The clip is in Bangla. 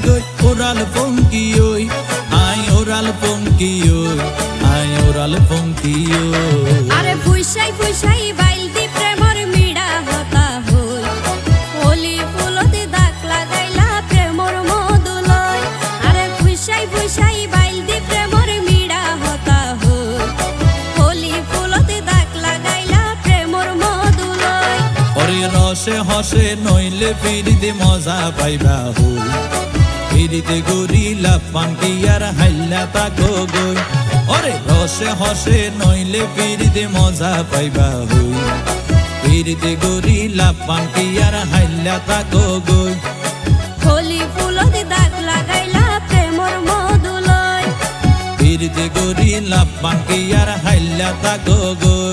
গই ওরাল পঙ্কি ওই আই ওরাল পঙ্কি ওই আই ওরাল পঙ্কি ওই আরে ফুইসাই ফুইসাই বাইল দি প্রেমর মিড়া হতা হই হোলি ফুলতে দাগ লাগাইলা প্রেমর মধুলয় আরে ফুইসাই ফুইসাই বাইল দি প্রেমর মিড়া হতা হই হোলি ফুলতে দাগ লাগাইলা প্রেমর মধুলয় ওরে রসে হসে নইলে ফিরিতে মজা পাইবা হই ফিরিতে গরিলা পান্তি আর হাইলা তাকো গই ওরে রসে হসে নইলে ফিরিতে মজা পাইবা হই ফিরিতে গরিলা পান্তি আর হাইলা তাকো গই হোলি ফুলতে দাগ লাগাইলা প্রেমর মধুলয় ফিরিতে গরিলা পান্তি আর হাইলা তাকো গই